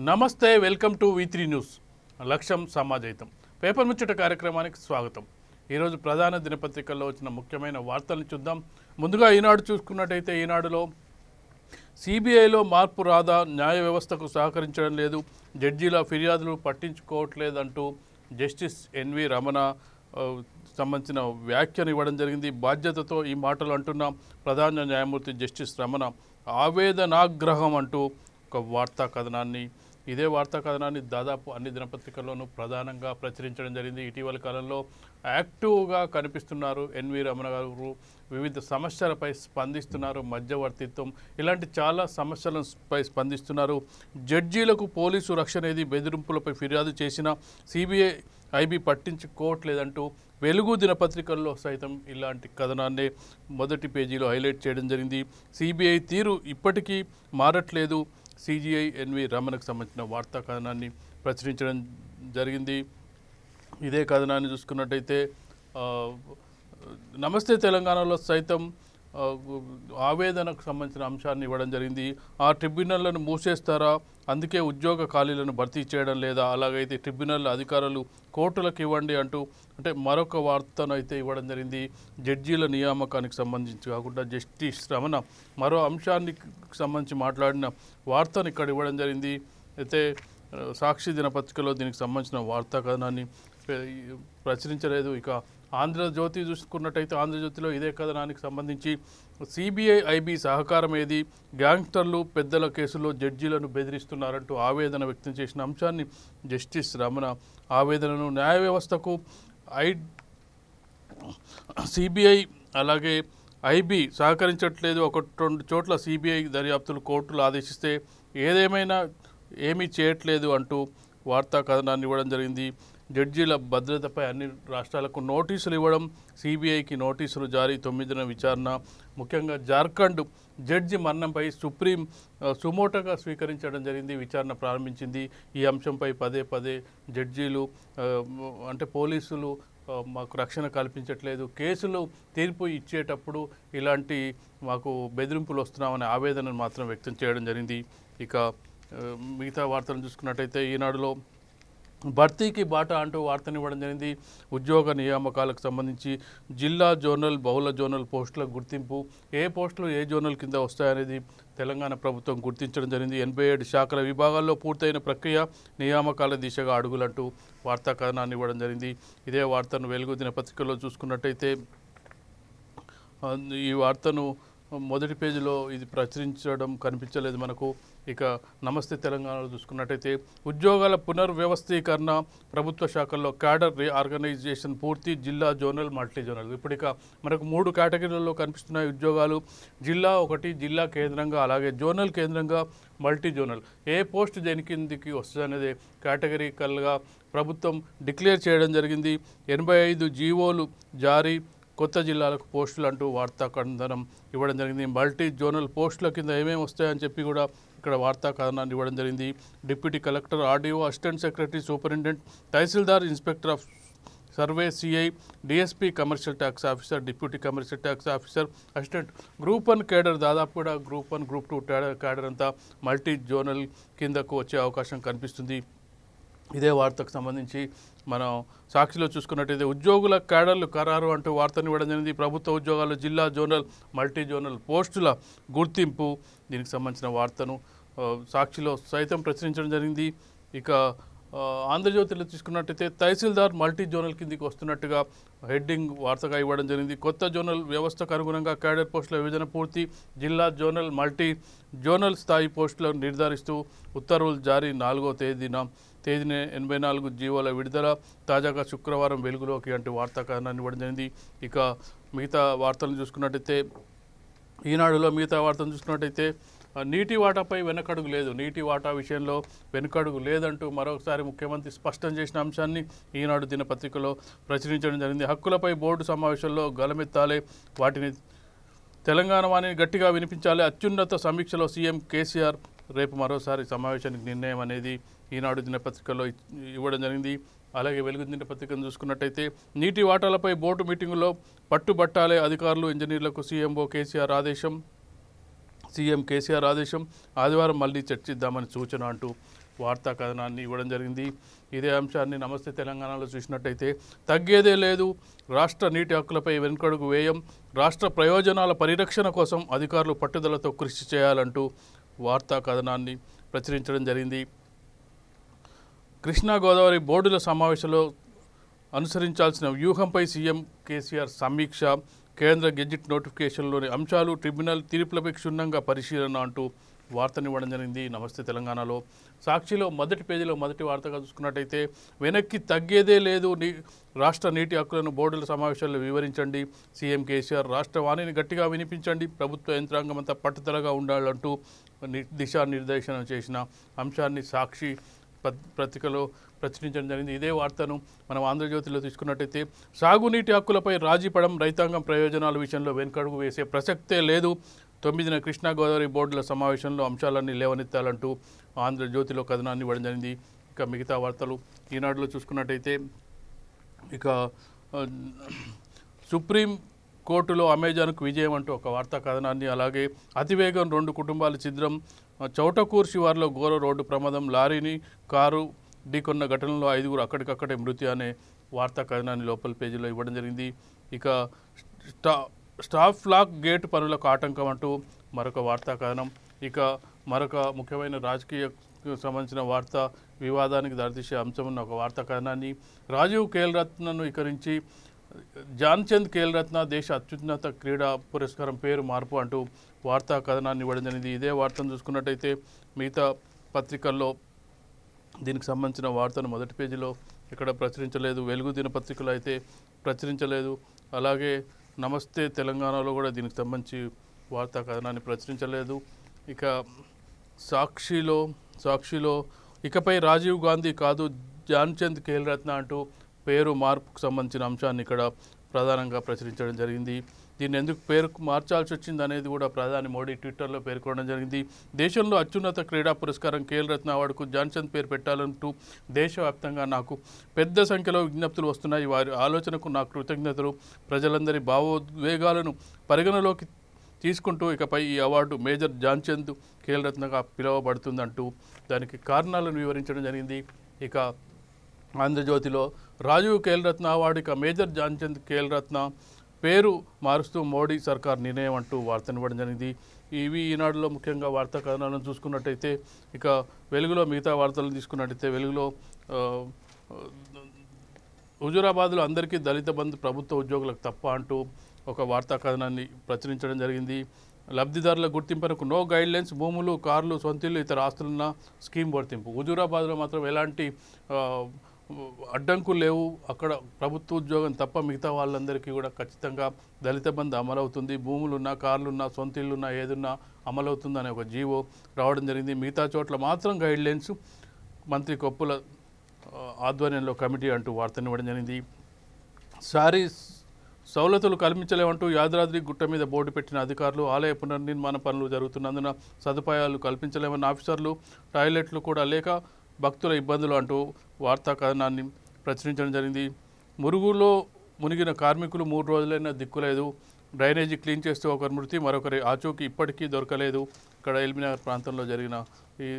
నమస్తే, welcome to V3 news. లక్ష్యం సమాజహితం paper ముచ్చట కార్యక్రమానికి స్వాగతం. ఈరోజు ప్రధాన దినపత్రికల్లో వచ్చిన ముఖ్యమైన వార్తలను చూద్దాం. ముందుగా ఈనాడు చూసుకున్నట్టయితే ఈనాడులో సిబిఐలో మార్పు రాదా, న్యాయ వ్యవస్థకు సహకరించడం లేదు, జడ్జీల ఫిర్యాదులు పట్టించుకోవట్లేదంటూ జస్టిస్ ఎన్వి రమణ సంబంధించిన వ్యాఖ్యను ఇవ్వడం జరిగింది. బాధ్యతతో ఈ మాటలు అంటున్న ప్రధాన న్యాయమూర్తి జస్టిస్ రమణ ఆవేదనాగ్రహం అంటూ ఒక వార్తా కథనాన్ని, ఇదే వార్తా కథనాన్ని దాదాపు అన్ని దినపత్రికల్లోనూ ప్రధానంగా ప్రచురించడం జరిగింది. ఇటీవల కాలంలో యాక్టివ్గా కనిపిస్తున్నారు ఎన్వి రమణ గారు. వివిధ సమస్యలపై స్పందిస్తున్నారు. మధ్యవర్తిత్వం ఇలాంటి చాలా సమస్యలపై స్పందిస్తున్నారు. జడ్జీలకు పోలీసు రక్షణ ఏది, బెదిరింపులపై ఫిర్యాదు చేసిన సిబిఐ ఐబీ పట్టించుకోవట్లేదంటూ వెలుగు దినపత్రికల్లో సైతం ఇలాంటి కథనాన్ని మొదటి పేజీలో హైలైట్ చేయడం జరిగింది. సిబిఐ తీరు ఇప్పటికీ మారట్లేదు, సిజిఐ ఎన్వి రమణకు సంబంధించిన వార్తా కథనాన్ని ప్రచురించడం జరిగింది. ఇదే కథనాన్ని చూసుకున్నట్టయితే నమస్తే తెలంగాణలో సైతం ఆవేదనకు సంబంధించిన అంశాన్ని ఇవ్వడం జరిగింది. ఆ ట్రిబ్యునల్లను మూసేస్తారా, అందుకే ఉద్యోగ ఖాళీలను భర్తీ చేయడం లేదా, అలాగైతే ట్రిబ్యునల్ అధికారులు కోర్టులకు ఇవ్వండి అంటూ అంటే మరొక వార్తను అయితే ఇవ్వడం జరిగింది. జడ్జీల నియామకానికి సంబంధించి కాకుండా జస్టిస్ రమణ మరో అంశానికి సంబంధించి మాట్లాడిన వార్తను ఇక్కడ ఇవ్వడం జరిగింది. అయితే సాక్షి దినపత్రికలో దీనికి సంబంధించిన వార్తా కథనాన్ని ప్రచురించలేదు. ఇక ఆంధ్రజ్యోతి చూసుకున్నట్టయితే ఆంధ్రజ్యోతిలో ఇదే కథనానికి సంబంధించి సిబిఐ ఐబీ సహకారం ఏది, గ్యాంగ్స్టర్లు పెద్దల కేసులో జడ్జీలను బెదిరిస్తున్నారంటూ ఆవేదన వ్యక్తం చేసిన అంశాన్ని జస్టిస్ రమణ ఆవేదనను న్యాయ వ్యవస్థకు సిబిఐ అలాగే ఐబీ సహకరించట్లేదు, 1-2 చోట్ల సిబిఐ దర్యాప్తులు కోర్టులు ఆదేశిస్తే ఏమీ చేయట్లేదు అంటూ వార్తా కథనాన్ని ఇవ్వడం జరిగింది. జడ్జీల భద్రతపై అన్ని రాష్ట్రాలకు నోటీసులు ఇవ్వడం, సిబిఐకి నోటీసులు జారీ, 9న విచారణ. ముఖ్యంగా జార్ఖండ్ జడ్జి మరణంపై సుప్రీం సుమోటోగా స్వీకరించడం జరిగింది, విచారణ ప్రారంభించింది. ఈ అంశంపై పదే జడ్జీలు అంటే పోలీసులు మాకు రక్షణ కల్పించట్లేదు, కేసులు తీర్పు ఇచ్చేటప్పుడు ఇలాంటి మాకు బెదిరింపులు వస్తున్నామనే ఆవేదనను మాత్రం వ్యక్తం చేయడం జరిగింది. ఇక మిగతా వార్తలను చూసుకున్నట్టయితే ఈనాడులో భర్తీకి బాట అంటూ వార్తనివ్వడం జరిగింది. ఉద్యోగ నియామకాలకు సంబంధించి జిల్లా జోనల్ బహుళ జోనల్ పోస్టుల గుర్తింపు, ఏ పోస్టులు ఏ జోనల్ కింద వస్తాయనేది తెలంగాణ ప్రభుత్వం గుర్తించడం జరిగింది. 87 శాఖల విభాగాల్లో పూర్తయిన ప్రక్రియ, నియామకాల దిశగా అడుగులంటూ వార్తా కథనాన్ని ఇవ్వడం జరిగింది. ఇదే వార్తను వెలుగు దినపత్రికలో చూసుకున్నట్టయితే ఈ వార్తను మొదటి పేజీలో ఇది ప్రచురించడం కనిపించలేదు మనకు. ఇక నమస్తే తెలంగాణలో చూసుకున్నట్టయితే ఉద్యోగాల పునర్వ్యవస్థీకరణ, ప్రభుత్వ శాఖల్లో క్యాడర్ రీఆర్గనైజేషన్ పూర్తి, జిల్లా జోనల్ మల్టీ జోనల్. ఇప్పుడు ఇక మనకు 3 కేటగిరీలలో కనిపిస్తున్నాయి ఉద్యోగాలు. జిల్లా ఒకటి, జిల్లా కేంద్రంగా, అలాగే జోనల్ కేంద్రంగా, మల్టీ జోనల్. ఏ పోస్ట్ దేని కిందికి వస్తుంది అనేది కేటగిరికల్గా ప్రభుత్వం డిక్లేర్ చేయడం జరిగింది. 85 జీవోలు జారీ, కొత్త జిల్లాలకు పోస్టులు అంటూ వార్తా కథనం ఇవ్వడం జరిగింది. మల్టీ జోనల్ పోస్టుల కింద ఏమేమి వస్తాయని చెప్పి కూడా ఇక్కడ వార్తా కథనాన్ని ఇవ్వడం జరిగింది. Deputy collector, RDO, assistant secretary, superintendent, tahsildar, inspector of survey, CI, DSP, commercial tax officer, deputy commercial tax officer, assistant. Group 1 cadre దాదాపు కూడా గ్రూప్ 1, గ్రూప్ 2 కేడర్ అంతా మల్టీ జోనల్ కిందకు వచ్చే అవకాశం కనిపిస్తుంది. ఇదే వార్తకు సంబంధించి మనం సాక్షిలో చూసుకున్నట్టయితే ఉద్యోగుల క్యాడర్లు ఖరారు అంటూ వార్తను ఇవ్వడం జరిగింది. ప్రభుత్వ ఉద్యోగాలు జిల్లా జోనల్ మల్టీ జోనల్ పోస్టుల గుర్తింపు, దీనికి సంబంధించిన వార్తను సాక్షిలో సైతం ప్రచురించడం జరిగింది. ఇక ఆంధ్రజ్యోతిలో తీసుకున్నట్టయితే తహసీల్దార్ మల్టీ జోనల్ కిందికి వస్తున్నట్టుగా హెడ్డింగ్ వార్తగా ఇవ్వడం జరిగింది. కొత్త జోనల్ వ్యవస్థకు అనుగుణంగా క్యాడర్ పోస్టుల విభజన పూర్తి, జిల్లా జోనల్ మల్టీ జోనల్ స్థాయి పోస్టులను నిర్ధారిస్తూ ఉత్తర్వులు జారీ, 4వ తేదీన 84 జీవోల విడుదల, తాజాగా శుక్రవారం వెలుగులోకి అంటూ వార్తా కథనాన్ని ఇవ్వడం జరిగింది. ఇక మిగతా వార్తలను చూసుకున్నట్టయితే ఈనాడులో మిగతా వార్తలను చూసుకున్నట్టయితే నీటి వాటాపై వెనకడుగు లేదు, నీటి వాటా విషయంలో వెనుకడుగు లేదంటూ మరొకసారి ముఖ్యమంత్రి స్పష్టం చేసిన అంశాన్ని ఈనాడు దినపత్రికలో ప్రచురించడం జరిగింది. హక్కులపై బోర్డు సమావేశంలో గలమెత్తాలే, వాటిని తెలంగాణ వాణిని గట్టిగా వినిపించాలి, అత్యున్నత సమీక్షలో సీఎం కేసీఆర్, రేపు మరోసారి సమావేశానికి నిర్ణయం అనేది ఈనాడు దినపత్రికలో ఇవ్వడం జరిగింది. అలాగే వెలుగు దినపత్రికను చూసుకున్నట్టయితే నీటి వాటాలపై బోర్డు మీటింగులో పట్టుబట్టాలే అధికారులు, ఇంజనీర్లకు సీఎంఓ కేసీఆర్ ఆదేశం, సీఎం కేసీఆర్ ఆదేశం, ఆదివారం మళ్ళీ చర్చిద్దామని సూచన అంటూ వార్తా కథనాన్ని ఇవ్వడం జరిగింది. ఇదే అంశాన్ని నమస్తే తెలంగాణలో చూసినట్టయితే తగ్గేదే లేదు, రాష్ట్ర నీటి హక్కులపై వెనుకడుగు వేయం, రాష్ట్ర ప్రయోజనాల పరిరక్షణ కోసం అధికారులు పట్టుదలతో కృషి చేయాలంటూ వార్తా కథనాన్ని ప్రచురించడం జరిగింది. కృష్ణా గోదావరి బోర్డుల సమావేశంలో అనుసరించాల్సిన వ్యూహంపై సీఎం కేసీఆర్ సమీక్ష, కేంద్ర గెజిట్ నోటిఫికేషన్లోని అంశాలు, ట్రిబ్యునల్ తీర్పులపై క్షుణ్ణంగా పరిశీలన అంటూ వార్తనివ్వడం జరిగింది. నమస్తే తెలంగాణలో సాక్షిలో మొదటి పేజీలో మొదటి వార్తగా చూసుకున్నట్టయితే వెనక్కి తగ్గేదే లేదు, రాష్ట్ర నీటి హక్కులను బోర్డుల సమావేశాల్లో వివరించండి, సీఎం కేసీఆర్ రాష్ట్ర వాణిని గట్టిగా వినిపించండి, ప్రభుత్వ యంత్రాంగం అంతా పట్టుదలగా ఉండాలంటూ దిశానిర్దేశనం చేసిన అంశాన్ని సాక్షి పత్రికలో ప్రచురించడం జరిగింది. ఇదే వార్తను మనం ఆంధ్రజ్యోతిలో తీసుకున్నట్టయితే సాగునీటి హక్కులపై రాజీపడం, రైతాంగం ప్రయోజనాల విషయంలో వెనుకడుగు వేసే ప్రసక్తే లేదు, 9న కృష్ణా గోదావరి బోర్డుల సమావేశంలో అంశాలన్నీ లేవనెత్తాలంటూ ఆంధ్రజ్యోతిలో కథనాన్ని ఇవ్వడం జరిగింది. ఇక మిగతా వార్తలు ఈనాడులో చూసుకున్నట్టయితే ఇక సుప్రీం కోర్టులో అమెజాన్కు విజయం అంటూ ఒక వార్తా కథనాన్ని, అలాగే అతివేగం 2 కుటుంబాల ఛిద్రం, చౌటకూర్ శివార్లో ఘోర రోడ్డు ప్రమాదం, లారీని కారు ఢీకొన్న ఘటనలో 5గురు అక్కడికక్కడే మృతి అనే వార్తా కథనాన్ని లోపల పేజీలో ఇవ్వడం జరిగింది. ఇక స్టాఫ్ లాక్ గేట్ పనులకు ఆటంకం అంటూ మరొక వార్తా కథనం. ఇక మరొక ముఖ్యమైన రాజకీయ సంబంధించిన వార్త, వివాదానికి దారితీసే అంశం ఉన్న ఒక వార్తా కథనాన్ని, రాజీవ్ ఖేల్ రత్నను ఇకరించి ధ్యాన్చంద్ ఖేల్ రత్న దేశ అత్యున్నత క్రీడా పురస్కారం పేరు మార్పు అంటూ వార్తా కథనాన్ని ఇవ్వడం జరిగింది. ఇదే వార్తను చూసుకున్నట్టయితే మిగతా పత్రికల్లో దీనికి సంబంధించిన వార్తను మొదటి పేజీలో ఇక్కడ ప్రచురించలేదు, వెలుగు దినపత్రికలో అయితే ప్రచురించలేదు, అలాగే నమస్తే తెలంగాణలో కూడా దీనికి సంబంధించి వార్తా కథనాన్ని ప్రచురించలేదు. ఇక సాక్షిలో ఇకపై రాజీవ్ గాంధీ కాదు ధ్యాన్చంద్ ఖేల్ రత్న అంటూ పేరు మార్పుకు సంబంధించిన అంశాన్ని ఇక్కడ ప్రధానంగా ప్రచురించడం జరిగింది. దీన్ని ఎందుకు పేరు మార్చాల్సి వచ్చింది అనేది కూడా ప్రధాని మోడీ ట్విట్టర్లో పేర్కొనడం జరిగింది. దేశంలో అత్యున్నత క్రీడా పురస్కారం ఖేల్ రత్న అవార్డుకు ధ్యాన్చంద్ పేరు పెట్టాలంటూ దేశవ్యాప్తంగా నాకు పెద్ద సంఖ్యలో విజ్ఞప్తులు వస్తున్నాయి, వారి ఆలోచనకు నా కృతజ్ఞతలు, ప్రజలందరి భావోద్వేగాలను పరిగణలోకి తీసుకుంటూ ఇకపై ఈ అవార్డు మేజర్ ధ్యాన్చంద్ ఖేల్ రత్నగా పిలువబడుతుందంటూ దానికి కారణాలను వివరించడం జరిగింది. ఇక ఆంధ్రజ్యోతిలో రాజీవ్ ఖేల్ రత్న అవార్డు ఇక మేజర్ ధ్యాన్చంద్ ఖేల్ రత్న పేరు మారుస్తూ మోడీ సర్కార్ నిర్ణయం అంటూ వార్తనివ్వడం జరిగింది. ఇవి ఈనాడులో ముఖ్యంగా వార్తా కథనాలను చూసుకున్నట్టయితే ఇక వెలుగులో మిగతా వార్తలను తీసుకున్నట్టయితే వెలుగులో హుజూరాబాద్లో అందరికీ దళిత బంధు ప్రభుత్వ ఉద్యోగులకు తప్ప అంటూ ఒక వార్తా కథనాన్ని ప్రచురించడం జరిగింది. లబ్ధిదారుల గుర్తింపునకు నో గైడ్లైన్స్, భూములు, కార్లు, సొంతిల్లు, ఇతర ఆస్తులున్న స్కీమ్ వర్తింపు. హుజూరాబాద్లో మాత్రం ఎలాంటి అడ్డంకులు లేవు, అక్కడ ప్రభుత్వ ఉద్యోగం తప్ప మిగతా వాళ్ళందరికీ కూడా ఖచ్చితంగా దళిత బంధు అమలవుతుంది, భూములున్నా, కార్లున్నా, సొంతిల్లున్నా, ఏదున్నా అమలవుతుంది అనే ఒక జీవో రావడం జరిగింది. మిగతా చోట్ల మాత్రం గైడ్లైన్స్, మంత్రి కొప్పుల ఆధ్వర్యంలో కమిటీ అంటూ వార్తనివ్వడం జరిగింది. సౌలతులు కల్పించలేమంటూ యాదాద్రి గుట్ట మీద బోర్డు పెట్టిన అధికారులు, ఆలయ పునర్నిర్మాణ పనులు జరుగుతున్నందున సదుపాయాలు కల్పించలేమన్న ఆఫీసర్లు, టాయిలెట్లు కూడా లేక భక్తుల ఇబ్బందులు అంటూ వార్తా కథనాన్ని ప్రచురించడం జరిగింది. మురుగులో మునిగిన కార్మికులు 3 రోజులైనా దిక్కులేదు, డ్రైనేజీ క్లీన్ చేస్తూ ఒకరి మృతి, మరొకరి ఆచూకీ ఇప్పటికీ దొరకలేదు. ఇక్కడ ఎల్బీనగర్ ప్రాంతంలో జరిగిన ఈ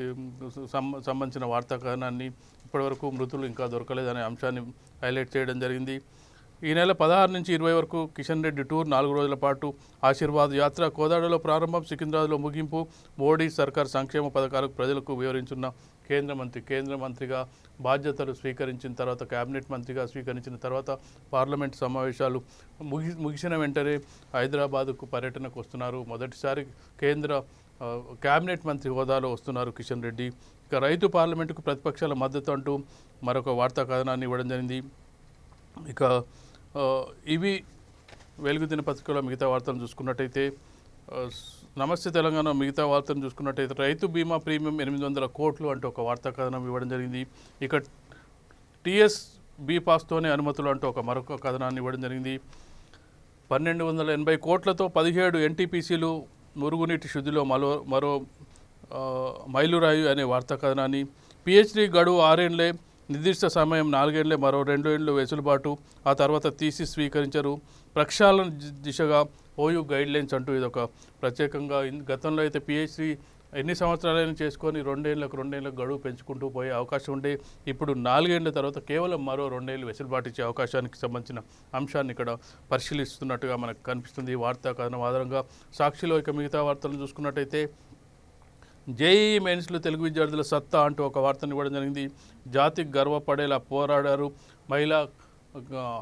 సంబంధించిన వార్తా కథనాన్ని ఇప్పటివరకు మృతులు ఇంకా దొరకలేదనే అంశాన్ని హైలైట్ చేయడం జరిగింది. ఈ నెల 16 నుంచి 20 వరకు కిషన్ రెడ్డి టూర్, 4 రోజుల పాటు ఆశీర్వాద్ యాత్ర, కోదాడలో ప్రారంభం, సికింద్రాబాద్లో ముగింపు. మోడీ సర్కార్ సంక్షేమ పథకాలకు ప్రజలకు వివరించున్న కేంద్ర మంత్రిగా బాధ్యతలు స్వీకరించిన తర్వాత, కేబినెట్ మంత్రిగా స్వీకరించిన తర్వాత పార్లమెంట్ సమావేశాలు ముగిసిన వెంటనే హైదరాబాద్కు పర్యటనకు వస్తున్నారు. మొదటిసారి కేంద్ర కేబినెట్ మంత్రి హోదాలో వస్తున్నారు కిషన్ రెడ్డి. ఇక రైతు పార్లమెంటుకు ప్రతిపక్షాల మద్దతు అంటూ మరొక వార్తా కథనాన్ని ఇవ్వడం జరిగింది. ఇక ఇవి వెలుగు దినపత్రికలో మిగతా వార్తలను చూసుకున్నట్టయితే నమస్తే తెలంగాణ మిగతా వార్తలను చూసుకున్నట్టయితే రైతు బీమా ప్రీమియం 800 కోట్లు అంటూ ఒక వార్తా కథనం ఇవ్వడం జరిగింది. ఇక టీఎస్ బీ పాస్తోనే అనుమతులు అంటూ మరొక కథనాన్ని ఇవ్వడం జరిగింది. 1280 కోట్లతో 17 ఎన్టీపీసీలు, మురుగునీటి శుద్ధిలో మరో మైలురాయి అనే వార్తా కథనాన్ని, పిహెచ్డీ గడువు 6 ఏళ్లే, నిర్దిష్ట సమయం 4 ఏళ్లే, మరో 2 ఏళ్లు వెసులుబాటు, ఆ తర్వాత థీసిస్ స్వీకరించరు, ప్రక్షాళన దిశగా ఓయూ గైడ్లైన్స్ అంటూ ఇది ఒక ప్రత్యేకంగా గతంలో అయితే పిహెచ్డి ఎన్ని సంవత్సరాలైనా చేసుకొని రెండేళ్లకు గడువు పెంచుకుంటూ పోయే అవకాశం ఉండే ఇప్పుడు 4 ఏళ్ల తర్వాత కేవలం మరో 2 ఏళ్ళు వెసులుబాటు ఇచ్చే అవకాశానికి సంబంధించిన అంశాన్ని ఇక్కడ పరిశీలిస్తున్నట్టుగా మనకు కనిపిస్తుంది. ఈ వార్తా కథనం ఆధారంగా సాక్షిలో ఇక మిగతా వార్తలను చూసుకున్నట్టయితే జేఈ మెయిన్స్లో తెలుగు విద్యార్థుల సత్తా అంటూ ఒక వార్తను ఇవ్వడం జరిగింది. జాతికి గర్వపడేలా పోరాడారు మహిళా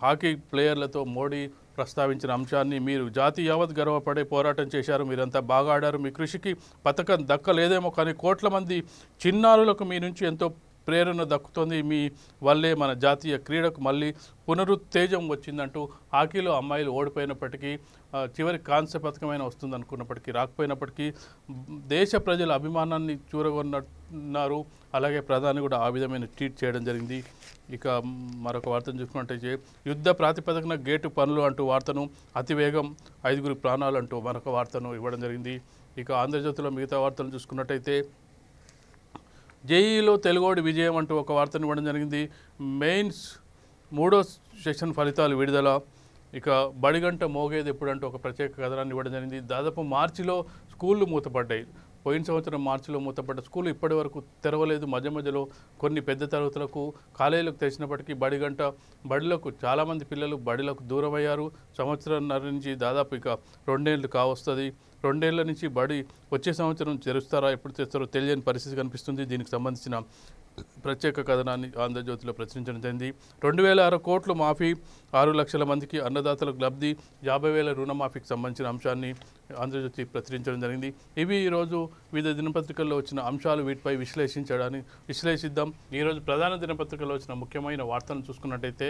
హాకీ ప్లేయర్లతో మోడీ ప్రస్తావించిన అంశాన్ని, మీరు జాతి యావత్ గర్వపడే పోరాటం చేశారు, మీరంతా బాగా ఆడారు, మీ కృషికి పథకం దక్కలేదేమో కానీ కోట్ల మంది చిన్నారులకు మీ నుంచి ఎంతో ప్రేరణ దక్కుతుంది, మీ వల్లే మన జాతీయ క్రీడకు మళ్ళీ పునరుత్తేజం వచ్చిందంటూ హాకీలో అమ్మాయిలు ఓడిపోయినప్పటికీ చివరి కాంస్య పథకమైన వస్తుంది అనుకున్నప్పటికీ రాకపోయినప్పటికీ దేశ ప్రజల అభిమానాన్ని చూరగొన్నారు. అలాగే ప్రధాని కూడా ఆ విధమైన ట్వీట్ చేయడం జరిగింది. ఇక మరొక వార్తను చూసుకున్నట్టయితే యుద్ధ ప్రాతిపదికన గేటు పనులు అంటూ వార్తను, అతివేగం 5 ప్రాణాలు అంటూ మరొక వార్తను ఇవ్వడం జరిగింది. ఇక ఆంధ్రజ్యోతిలో మిగతా వార్తలు చూసుకున్నట్టయితే జేఈలో తెలుగోడి విజయం అంటూ ఒక వార్తను ఇవ్వడం జరిగింది. మెయిన్స్ 3వ సెషన్ ఫలితాలు విడుదల. ఇక బడిగంట మోగేది ఎప్పుడంటూ ఒక ప్రత్యేక కథనాన్ని ఇవ్వడం జరిగింది. దాదాపు మార్చిలో స్కూళ్ళు మూతపడ్డాయి. పోయిన సంవత్సరం మార్చిలో మూతపడ్డ స్కూలు ఇప్పటి వరకు తెరవలేదు. మధ్యలో కొన్ని పెద్ద తరగతులకు కాలేజీలకు తెరిచినప్పటికీ బడిలకు చాలామంది పిల్లలు బడిలకు దూరమయ్యారు. సంవత్సరంన్నర నుంచి దాదాపు ఇక 2 ఏళ్ళు కావస్తుంది. 2 ఏళ్ల నుంచి బడి వచ్చే సంవత్సరం తెరుస్తారా ఎప్పుడు తెస్తారో తెలియని పరిస్థితి కనిపిస్తుంది. దీనికి సంబంధించిన ప్రత్యేక కథనాన్ని ఆంధ్రజ్యోతిలో ప్రచురించడం జరిగింది. 2006 కోట్లు మాఫీ, 6 లక్షల మందికి అన్నదాతలకు లబ్ధి, 50,000 రుణమాఫీకి సంబంధించిన అంశాన్ని ఆంధ్రజ్యోతి ప్రచురించడం జరిగింది. ఇవి ఈరోజు వివిధ దినపత్రికల్లో వచ్చిన అంశాలు. వీటిపై విశ్లేషిద్దాం. ఈరోజు ప్రధాన దినపత్రికల్లో వచ్చిన ముఖ్యమైన వార్తలను చూసుకున్నట్టయితే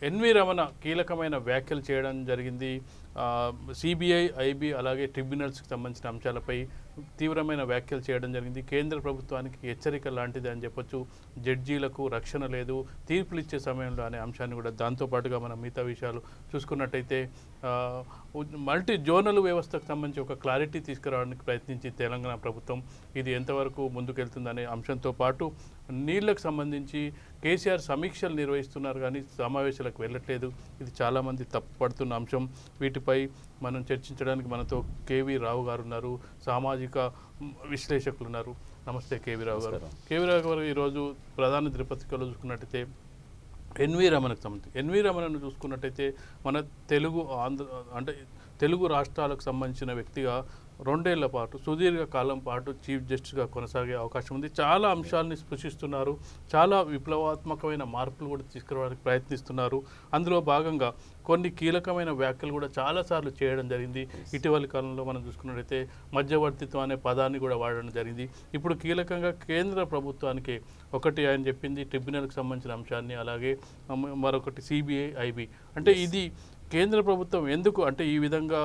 ఎన్వి రమణ కీలకమైన వ్యాఖ్యలు చేయడం జరిగింది. సిబిఐ, ఐబీ అలాగే ట్రిబ్యునల్స్కి సంబంధించిన అంశాలపై తీవ్రమైన వ్యాఖ్యలు చేయడం జరిగింది. కేంద్ర ప్రభుత్వానికి హెచ్చరిక లాంటిది అని చెప్పొచ్చు. జడ్జీలకు రక్షణ లేదు తీర్పులు ఇచ్చే సమయంలో అనే అంశాన్ని కూడా దాంతోపాటుగా మనం మిగతా విషయాలు చూసుకున్నట్టయితే మల్టీ జోనల్ వ్యవస్థకు సంబంధించి ఒక క్లారిటీ తీసుకురావడానికి ప్రయత్నించి తెలంగాణ ప్రభుత్వం ఇది ఎంతవరకు ముందుకెళ్తుందనే అంశంతో పాటు నీళ్లకు సంబంధించి కేసీఆర్ సమీక్షలు నిర్వహిస్తున్నారు కానీ సమావేశాలకు వెళ్ళట్లేదు. ఇది చాలామంది తప్పుపడుతున్న అంశం. వీటిపై మనం చర్చించడానికి మనతో కేవీ రావు గారు ఉన్నారు, సామాజిక విశ్లేషకులు ఉన్నారు. నమస్తే కేవీ రావు గారు. కేవీ రావు గారు ఈరోజు ప్రధాన దినపత్రికలో చూసుకున్నట్టయితే ఎన్వి రమణకు సంబంధించి ఎన్వి రమణను చూసుకున్నట్టయితే మన తెలుగు రాష్ట్రాలకు సంబంధించిన వ్యక్తిగా 2 ఏళ్ల పాటు సుదీర్ఘ కాలం పాటు చీఫ్ జస్టిస్గా కొనసాగే అవకాశం ఉంది. చాలా అంశాలని స్పృశిస్తున్నారు. చాలా విప్లవాత్మకమైన మార్పులు కూడా తీసుకురావడానికి ప్రయత్నిస్తున్నారు. అందులో భాగంగా కొన్ని కీలకమైన వ్యాఖ్యలు కూడా చాలాసార్లు చేయడం జరిగింది. ఇటీవలి కాలంలో మనం చూసుకున్నట్టయితే మధ్యవర్తిత్వం అనే పదాన్ని కూడా వాడడం జరిగింది. ఇప్పుడు కీలకంగా కేంద్ర ప్రభుత్వానికి ఒకటి ఆయన చెప్పింది ట్రిబ్యునల్కి సంబంధించిన అంశాన్ని, అలాగే మరొకటి సిబిఐ, ఐబీ. అంటే ఇది కేంద్ర ప్రభుత్వం ఎందుకు అంటే ఈ విధంగా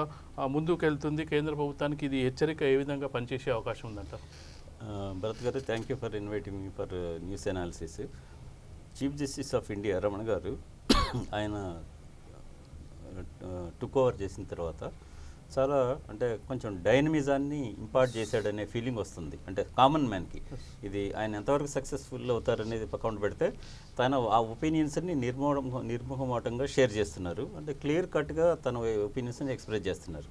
ముందుకు వెళ్తుంది? కేంద్ర ప్రభుత్వానికి ఇది హెచ్చరిక ఏ విధంగా పనిచేసే అవకాశం ఉందంట? భరత్ గారు, thank you for inviting me for news analysis. Chief justice of India Ramana గారు ఆయన టుక్ ఓవర్ చేసిన తర్వాత చాలా అంటే కొంచెం డైనమిజాన్ని ఇంపార్ట్ చేశాడనే ఫీలింగ్ వస్తుంది. అంటే కామన్ మ్యాన్కి ఇది ఆయన ఎంతవరకు సక్సెస్ఫుల్ అవుతారనేది పక్కన పెడితే తన ఆ ఒపీనియన్స్ని నిర్మోహమాటంగా షేర్ చేస్తున్నారు. అంటే క్లియర్ కట్గా తన ఒపీనియన్స్ని ఎక్స్ప్రెస్ చేస్తున్నారు.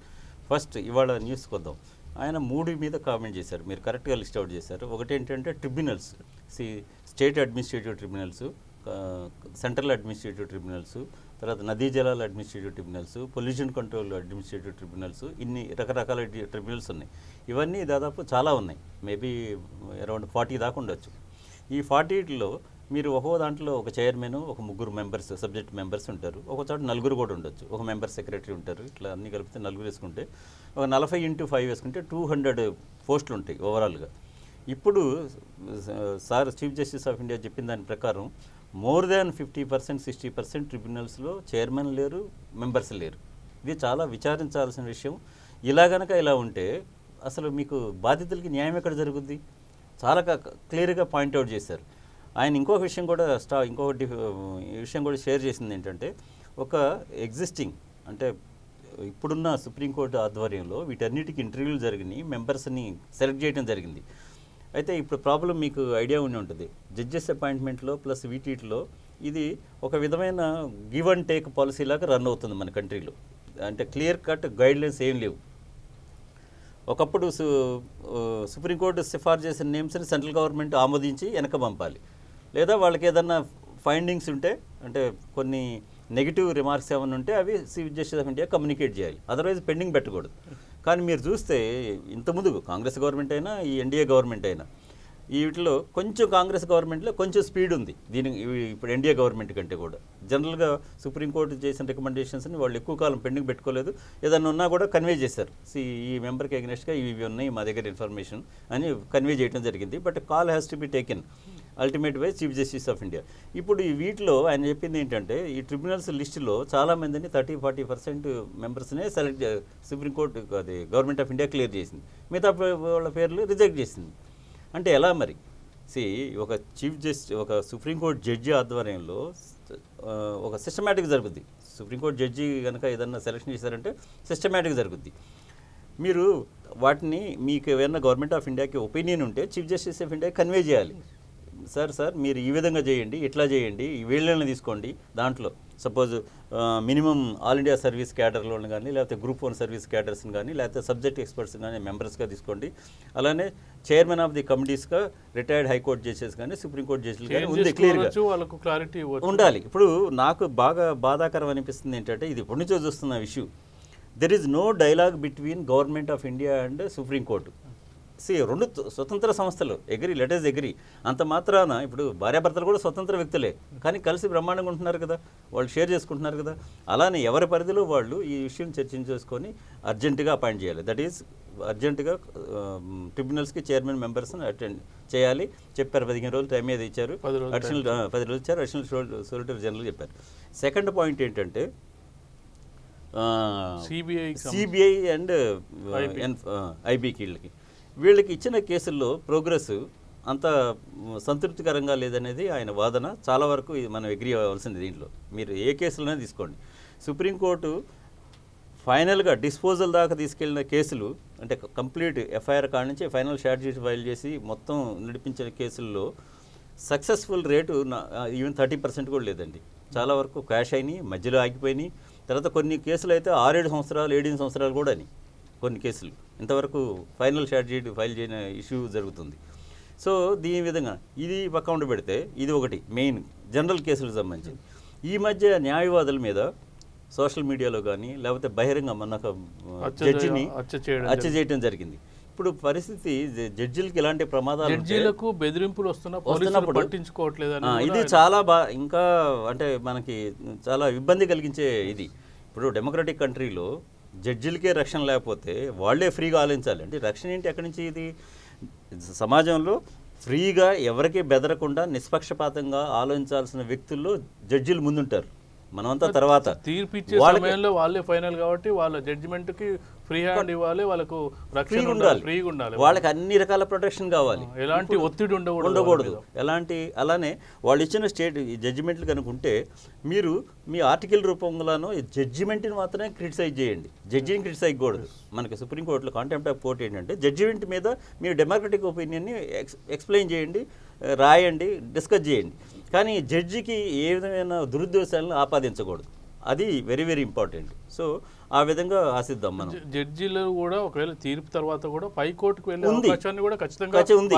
ఫస్ట్ ఇవాళ న్యూస్కి వద్దాం. ఆయన 3 మీద కామెంట్ చేశారు. మీరు కరెక్ట్గా లిస్ట్ అవుట్ చేశారు. ఒకటి ఏంటంటే tribunals, state administrative tribunals, central administrative tribunals, తర్వాత నదీ జలాల administrative tribunals, pollution control administrative tribunals, ఇన్ని రకరకాల ట్రిబ్యునల్స్ ఉన్నాయి. ఇవన్నీ దాదాపు చాలా ఉన్నాయి. మేబీ అరౌండ్ 40 దాకా ఉండొచ్చు. ఈ 40లో మీరు ఒక్కో దాంట్లో ఒక చైర్మన్, ఒక 3 మెంబర్స్, సబ్జెక్ట్ మెంబర్స్ ఉంటారు. ఒక చోట 4 కూడా ఉండొచ్చు. ఒక మెంబర్ సెక్రటరీ ఉంటారు. ఇట్లా అన్నీ కలిపితే 4 వేసుకుంటే ఒక 40x5 వేసుకుంటే 200 పోస్టులు ఉంటాయి ఓవరాల్గా. ఇప్పుడు sir chief justice of India చెప్పిన దాని ప్రకారం మోర్ దాన్ 50%, 60% ట్రిబ్యునల్స్లో చైర్మన్ లేరు, మెంబర్స్ లేరు. ఇది చాలా విచారించాల్సిన విషయం. ఇలా ఉంటే అసలు మీకు బాధితులకి న్యాయం ఎక్కడ జరుగుద్ది? చాలా క్లియర్గా పాయింట్అవుట్ చేశారు. ఆయన ఇంకొక విషయం కూడా షేర్ చేసింది ఏంటంటే ఒక ఎగ్జిస్టింగ్ అంటే ఇప్పుడున్న సుప్రీంకోర్టు ఆధ్వర్యంలో వీటన్నిటికీ ఇంటర్వ్యూలు జరిగినాయి, మెంబర్స్ని సెలెక్ట్ చేయడం జరిగింది. అయితే ఇప్పుడు ప్రాబ్లం మీకు ఐడియా ఉండి ఉంటుంది. జడ్జెస్ అపాయింట్మెంట్లో ప్లస్ వీటిలో ఇది ఒక విధమైన గివ్ అండ్ టేక్ పాలసీ లాగా రన్ అవుతుంది మన కంట్రీలో. అంటే క్లియర్ కట్ గైడ్లైన్స్ ఏం లేవు. ఒకప్పుడు సుప్రీంకోర్టు సిఫార్సు చేసిన నేమ్స్ని సెంట్రల్ గవర్నమెంట్ ఆమోదించి వెనక పంపాలి, లేదా వాళ్ళకి ఏదన్నా ఫైండింగ్స్ ఉంటే అంటే కొన్ని నెగిటివ్ రిమార్క్స్ ఏమైనా ఉంటే అవి chief justice of India communicate చేయాలి, అదర్వైజ్ పెండింగ్ పెట్టకూడదు. కానీ మీరు చూస్తే ఇంతకుముందు కాంగ్రెస్ గవర్నమెంట్ అయినా ఈ ఎన్డీఏ గవర్నమెంట్ అయినా వీటిలో కొంచెం కాంగ్రెస్ గవర్నమెంట్లో కొంచెం స్పీడ్ ఉంది దీనికి ఇప్పుడు ఎన్డీఏ గవర్నమెంట్ కంటే కూడా. జనరల్గా సుప్రీంకోర్టు చేసిన రికమెండేషన్స్ని వాళ్ళు ఎక్కువ కాలం పెండింగ్ పెట్టుకోలేదు, ఏదన్నా ఉన్నా కూడా కన్వే చేశారు. ఈ మెంబర్కి అగెనెస్ట్గా ఇవి ఉన్నాయి మా దగ్గర ఇన్ఫర్మేషన్ అని కన్వే చేయడం జరిగింది. But call has to be taken ultimate by chief justice of India. ఇప్పుడు ఈ వీటిలో ఆయన చెప్పింది ఏంటంటే ఈ ట్రిబ్యునల్స్ లిస్టులో చాలామందిని 30-40% మెంబర్స్నే సెలెక్ట్ సుప్రీంకోర్టు అది గవర్నమెంట్ ఆఫ్ ఇండియా క్లియర్ చేసింది, మిగతా వాళ్ళ పేర్లు రిజెక్ట్ చేసింది. అంటే ఎలా మరి? ఒక చీఫ్ జస్టిస్ ఒక సుప్రీంకోర్టు జడ్జి ఆధ్వర్యంలో ఒక సిస్టమేటిక్ జరుగుద్ది. సుప్రీంకోర్టు జడ్జి కనుక ఏదన్నా సెలెక్షన్ చేశారంటే సిస్టమేటిక్ జరుగుద్ది. మీరు వాటిని మీకు ఏమైనా గవర్నమెంట్ ఆఫ్ ఇండియాకి ఒపీనియన్ ఉంటే chief justice of India convey చేయాలి. సార్ మీరు ఈ విధంగా చేయండి, ఇట్లా చేయండి, వీళ్ళని తీసుకోండి. దాంట్లో suppose minimum all India service క్యాడర్లను కానీ లేకపోతే గ్రూప్ 1 సర్వీస్ క్యాడర్స్ని కానీ లేకపోతే సబ్జెక్ట్ ఎక్స్పర్ట్స్ కానీ మెంబర్స్గా తీసుకోండి. అలానే చైర్మన్ ఆఫ్ ది కమిటీస్గా రిటైర్డ్ హైకోర్టు జడ్జెస్ కానీ సుప్రీంకోర్టు జడ్జిలు కానీ ఉంది, క్లియర్గా ఉండాలి. ఇప్పుడు నాకు బాగా బాధాకరం అనిపిస్తుంది ఏంటంటే ఇది ఎప్పటి నుంచో చూస్తున్న issue. There is no dialogue between government of India and Supreme Court. రెండు స్వతంత్ర సంస్థలు లెట్ us అగ్రీ. అంత మాత్రాన ఇప్పుడు భార్యాభర్తలు కూడా స్వతంత్ర వ్యక్తులే, కానీ కలిసి బ్రహ్మాండంగా ఉంటున్నారు కదా, వాళ్ళు షేర్ చేసుకుంటున్నారు కదా. అలానే ఎవరి పరిధిలో వాళ్ళు ఈ విషయం చర్చించేసుకొని అర్జెంటుగా అపాయింట్ చేయాలి. దట్ ఈస్ అర్జెంటుగా ట్రిబ్యునల్స్కి చైర్మన్ మెంబర్స్ని అటెండ్ చేయాలి చెప్పారు. 15 రోజులు టైం మీద ఇచ్చారు, అడిషనల్ 10 రోజులు ఇచ్చారు, అడిషనల్ సోలిసిటర్ జనరల్ చెప్పారు. సెకండ్ పాయింట్ ఏంటంటే సిబిఐ అండ్ ఐబీకి వీళ్ళకి ఇచ్చిన కేసుల్లో ప్రోగ్రెస్ అంత సంతృప్తికరంగా లేదనేది ఆయన వాదన. చాలా వరకు మనం అగ్రీ అవ్వాల్సింది. దీంట్లో మీరు ఏ కేసులనే తీసుకోండి, సుప్రీంకోర్టు ఫైనల్గా డిస్పోజల్ దాకా తీసుకెళ్లిన కేసులు అంటే కంప్లీట్ ఎఫ్ఐఆర్ కాడ నుంచి ఫైనల్ షార్ట్ షీట్ ఫైల్ చేసి మొత్తం నడిపించిన కేసుల్లో సక్సెస్ఫుల్ రేటు ఈవెన్ 30% కూడా లేదండి. చాలా వరకు క్రాష్ అయినాయి, మధ్యలో ఆగిపోయినాయి. తర్వాత కొన్ని కేసులు అయితే 6-7 సంవత్సరాలు 7 సంవత్సరాలు కూడా అని కొన్ని కేసులు ఇంతవరకు ఫైనల్ షార్ట్ షీట్ ఫైల్ చేయన ఇష్యూ జరుగుతుంది. సో దీని విధంగా ఇది పక్కన పెడితే ఇది ఒకటి మెయిన్ జనరల్ కేసులకు సంబంధించింది. ఈ మధ్య న్యాయవాదుల మీద సోషల్ మీడియాలో కానీ లేకపోతే బహిరంగ మన జడ్జిని హత్య చేయడం జరిగింది. ఇప్పుడు పరిస్థితి జడ్జిలకి ఇలాంటి ప్రమాదాలు బెదిరింపులు వస్తున్నప్పుడు ఇది చాలా ఇంకా అంటే మనకి చాలా ఇబ్బంది కలిగించే ఇది. ఇప్పుడు డెమోక్రటిక్ కంట్రీలో జడ్జిలకే రక్షణ లేకపోతే వాళ్ళే ఫ్రీగా ఆలోచించాలి. అంటే రక్షణ ఏంటి? ఎక్కడి నుంచి? ఇది సమాజంలో ఫ్రీగా ఎవరికి బెదరకుండా నిష్పక్షపాతంగా ఆలోచించాల్సిన వ్యక్తుల్లో జడ్జిలు ముందుంటారు, మనమంతా తర్వాత. తీర్పు ఇచ్చే సమయంలో వాళ్ళే ఫైనల్ కాబట్టి వాళ్ళ జడ్జిమెంట్ కి ఫ్రీ హ్యాండ్ ఇవ్వాలి, వాళ్ళకు రక్షణ ఉండాలి, ఫ్రీగా ఉండాలి, వాళ్ళకి అన్ని రకాల ప్రొటెక్షన్ కావాలి, ఎలాంటి ఒత్తిడి ఉండకూడదు. అలానే వాళ్ళు ఇచ్చిన జడ్జిమెంట్లు కనుక ఉంటే మీరు మీ ఆర్టికల్ రూపంలోనూ జడ్జిమెంట్ని మాత్రమే క్రిటిసైజ్ చేయండి, జడ్జిని క్రిటిసైజ్ కూడదు. మనకి సుప్రీంకోర్టులో కాంటెంప్ట్ ఆఫ్ కోర్ట్ ఏంటంటే జడ్జిమెంట్ మీద మీరు డెమోక్రటిక్ ఒపీనియన్ని ఎక్స్ప్లెయిన్ చేయండి, రాయండి, డిస్కస్ చేయండి, కానీ జడ్జికి ఏ విధమైన దురుద్దేశాలను ఆపాదించకూడదు. అది వెరీ వెరీ ఇంపార్టెంట్. సో ఆ విధంగా ఆశిద్దాం మనం. జడ్జీలు కూడా ఒకవేళ తీర్పు తర్వాత కూడా పైకోర్టుకు వెళ్ళే అవకాశాన్ని కూడా ఖచ్చితంగా ఉంది.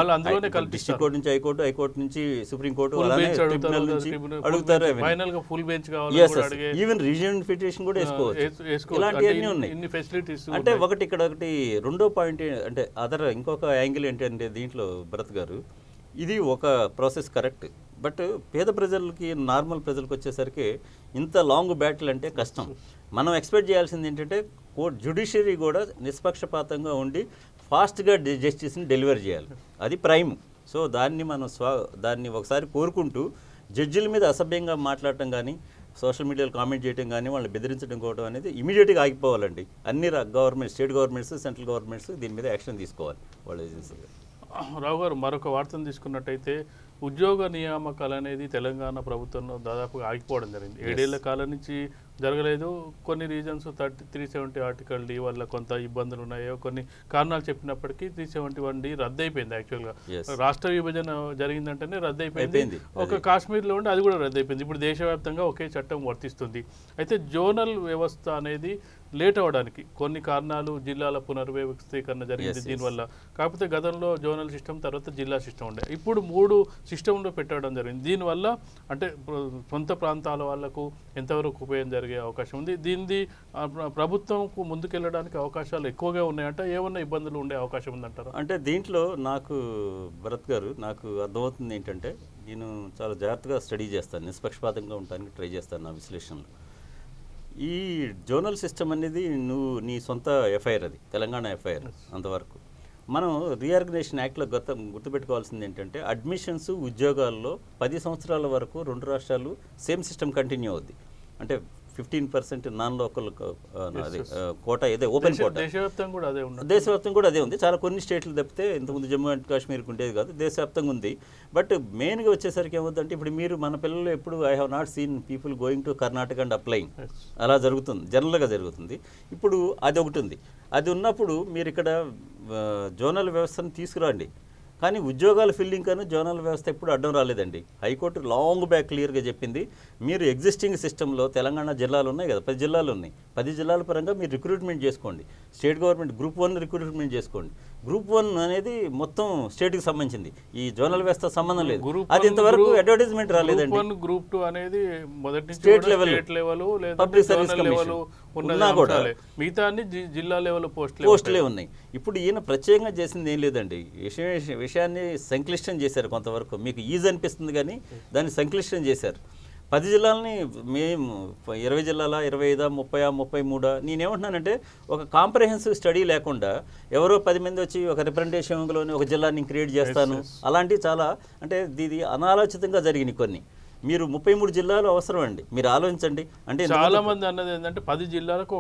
డిస్ట్రిక్ట్ కోర్టు నుంచి హైకోర్టు, హైకోర్టు నుంచి సుప్రీంకోర్టు, ట్రిబ్యునల్ నుంచి అడుగుతారు. ఫైనల్ గా ఫుల్ బెంచ్ కావాలి, ఈవెన్ రీజియనల్ పిటిషన్ కూడా వేసుకోవచ్చు. ఇలాంటివన్నీ ఉన్నాయి. ఫెసిలిటీస్ అంటే ఒకటి రెండో పాయింట్ అంటే ఇంకొక యాంగిల్ ఏంటంటే దీంట్లో భరత్ గారు, ఇది ఒక ప్రాసెస్ కరెక్ట్, బట్ పేద ప్రజలకి నార్మల్ ప్రజలకు వచ్చేసరికి ఇంత లాంగ్ బ్యాటిల్ అంటే కష్టం. మనం ఎక్స్పెక్ట్ చేయాల్సింది ఏంటంటే జ్యుడిషియరీ కూడా నిష్పక్షపాతంగా ఉండి ఫాస్ట్గా జస్టిస్ని డెలివర్ చేయాలి, అది ప్రైమ్. సో దాన్ని ఒకసారి కోరుకుంటూ జడ్జిల మీద అసభ్యంగా మాట్లాడటం కానీ సోషల్ మీడియాలో కామెంట్ చేయడం కానీ వాళ్ళని బెదిరించడం కోవడం అనేది ఇమీడియట్గా ఆగిపోవాలండి. అన్ని government, state governments, central governments దీని మీద యాక్షన్ తీసుకోవాలి వాళ్ళ ఏజెన్సీగా. రావు గారు, మరొక వార్తను తీసుకున్నట్టయితే ఉద్యోగ నియామకాలు అనేది తెలంగాణ ప్రభుత్వంలో దాదాపుగా ఆగిపోవడం జరిగింది. 7 ఏళ్ల కాలం నుంచి జరగలేదు. కొన్ని రీజన్స్ 370 ఆర్టికల్ డి వల్ల కొంత ఇబ్బందులు ఉన్నాయో కొన్ని కారణాలు చెప్పినప్పటికీ 371 రద్దయిపోయింది. యాక్చువల్గా రాష్ట్ర విభజన జరిగిందంటేనే రద్దయిపోయింది. ఒక కాశ్మీర్లో ఉండి అది కూడా రద్దయిపోయింది. ఇప్పుడు దేశవ్యాప్తంగా ఒకే చట్టం వర్తిస్తుంది. అయితే జోనల్ వ్యవస్థ అనేది లేట్ అవ్వడానికి కొన్ని కారణాలు, జిల్లాల పునర్వ్యవస్థీకరణ జరిగింది దీనివల్ల. కాకపోతే గతంలో జోనల్ సిస్టమ్, తర్వాత జిల్లా సిస్టమ్ ఉండే, ఇప్పుడు 3 సిస్టంలో పెట్టడం జరిగింది. దీనివల్ల అంటే సొంత ప్రాంతాల వాళ్లకు ఎంతవరకు ఉపయోగం జరిగే అవకాశం ఉంది? దీనిది ప్రభుత్వంకు ముందుకెళ్ళడానికి అవకాశాలు ఎక్కువగా ఉన్నాయంట, ఏమన్నా ఇబ్బందులు ఉండే అవకాశం ఉందంటారా? అంటే దీంట్లో నాకు భరత్ గారు నాకు అర్థమవుతుంది ఏంటంటే, నేను చాలా జాగ్రత్తగా స్టడీ చేస్తాను, నిష్పక్షపాతంగా ఉండడానికి ట్రై చేస్తాను నా విశ్లేషణలో. ఈ జోనల్ సిస్టమ్ అనేది నీ సొంత ఎఫ్ఐఆర్, అది తెలంగాణ ఎఫ్ఐఆర్. అంతవరకు మనం రీఆర్గనైజేషన్ యాక్ట్లో గుర్తుపెట్టుకోవాల్సింది ఏంటంటే, అడ్మిషన్స్ ఉద్యోగాల్లో 10 సంవత్సరాల వరకు 2 రాష్ట్రాలు సేమ్ సిస్టమ్ కంటిన్యూ అవుద్ది. అంటే 15% నాన్ లోకల్ కోటా, ఏదో ఓపెన్ కోటా దేశవ్యాప్తంగా కూడా అదే ఉంది. దేశవ్యాప్తంగా కూడా అదే ఉంది. చాలా కొన్ని స్టేట్లు తప్పితే, ఇంతకుముందు జమ్మూ అండ్ కాశ్మీర్కి ఉండేది కాదు, దేశవ్యాప్తంగా ఉంది. బట్ మెయిన్గా వచ్చేసరికి ఏమవుతుందంటే, ఇప్పుడు మీరు మన పిల్లలు ఎప్పుడు I have not seen people going to Karnataka and applying, అలా జరుగుతుంది, జనరల్గా జరుగుతుంది. ఇప్పుడు అది ఒకటి ఉంది. అది ఉన్నప్పుడు మీరు ఇక్కడ జోనల్ వ్యవస్థను తీసుకురండి, కానీ ఉద్యోగాల ఫిల్లింగ్ కానీ జోనల్ వ్యవస్థ ఎప్పుడు అడ్డం రాలేదండి. హైకోర్టు లాంగ్ బ్యాక్ క్లియర్గా చెప్పింది, మీరు ఎగ్జిస్టింగ్ సిస్టంలో తెలంగాణ జిల్లాలు ఉన్నాయి కదా, 10 జిల్లాలు ఉన్నాయి, 10 జిల్లాల పరంగా మీరు రిక్రూట్మెంట్ చేసుకోండి. స్టేట్ గవర్నమెంట్ గ్రూప్ 1 రిక్రూట్మెంట్ చేసుకోండి. గ్రూప్ 1 అనేది మొత్తం స్టేట్కి సంబంధించింది, ఈ జోనల్ వ్యవస్థ సంబంధం లేదు. అది ఇంతవరకు అడ్వర్టైజ్మెంట్ రాలేదండి. గ్రూప్ 2 అనేది మొదటి state level public service commission ఉన్నా కూడా మిగతా అన్ని జిల్లా లెవెల్ పోస్టులే ఉన్నాయి. ఇప్పుడు ఈయన ప్రత్యేకంగా చేసింది ఏం లేదండి, విషయాన్ని సంక్లిష్టం చేశారు కొంతవరకు. మీకు ఈజీ అనిపిస్తుంది కానీ దాన్ని సంక్లిష్టం చేశారు. 10 జిల్లాలని మేము 20 జిల్లాల 25, 30, 33, నేనేమంటున్నానంటే, ఒక కాంప్రహెన్సివ్ స్టడీ లేకుండా ఎవరో 10 మంది వచ్చి ఒక రిప్రజెంటేషన్లోని ఒక జిల్లాని క్రియేట్ చేస్తాను, అలాంటివి చాలా అంటే ఇది అనాలోచితంగా జరిగినాయి కొన్ని. మీరు 33 జిల్లాలు అవసరం అండి, మీరు ఆలోచించండి. అంటే చాలా మంది అన్నది ఏంటంటే 10 జిల్లాలకు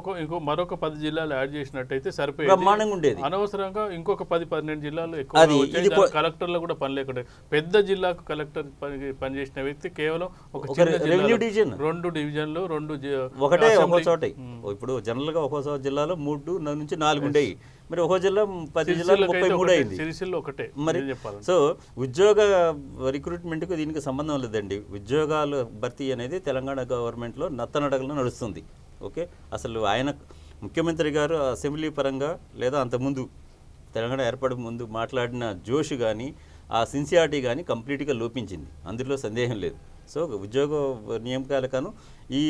మరొక 10 జిల్లాలు యాడ్ చేసినట్టయితే సరిపోయేది, బ్రహ్మాండంగా ఉండేది. అనవసరంగా ఇంకొక 10-12 జిల్లాలు ఎక్కువ, కలెక్టర్లు కూడా పని లేకుండా, పెద్ద జిల్లాకు కలెక్టర్ పనిచేసిన వ్యక్తి కేవలం ఒక రెవెన్యూ డివిజన్, 2 డివిజన్లు, 2 ఒకటే ఒక్కో చోట. ఇప్పుడు జనరల్ గా ఒక్కో జిల్లాలో 3 నుంచి 4 ఉండేవి, మరి ఒక్కో జిల్లా 10 జిల్లాలు 33 అయింది. ఒకటే మరి సో ఉద్యోగ రిక్రూట్మెంట్కు దీనికి సంబంధం లేదండి. ఉద్యోగాల భర్తీ అనేది తెలంగాణ గవర్నమెంట్లో నత్తనడగలు నడుస్తుంది. ఓకే, అసలు ఆయన ముఖ్యమంత్రి గారు అసెంబ్లీ పరంగా లేదా అంతకుముందు తెలంగాణ ఏర్పడే ముందు మాట్లాడిన జోష్ కానీ ఆ సిన్సియారిటీ కానీ కంప్లీట్గా లోపించింది, అందులో సందేహం లేదు. సో ఉద్యోగ నియామకాలకను ఈ